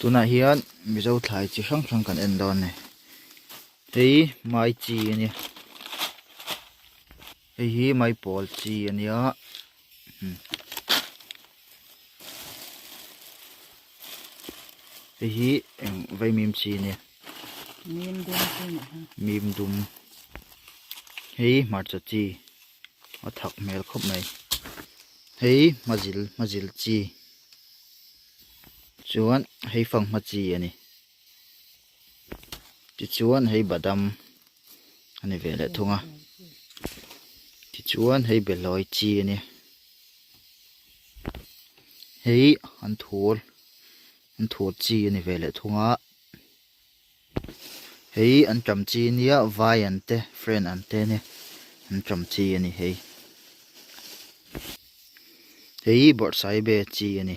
tuna hian Mizo Thlai chi hrang hrang kan en dawn nei hei mai chi ani hei hi mai pawl chi ania hei hi vaimim chi ani mim dum hei marcha chi a thak mel khop mai hei mazil chi chuan hei fangma chi ani ti chuan hei badam ani vele thunga ti chuan hei beloi chi ani hei an thur chi ani vele thunga hei an tam chi nia vai ante friend ante ne an tam chi ani hei bor sai be chi ani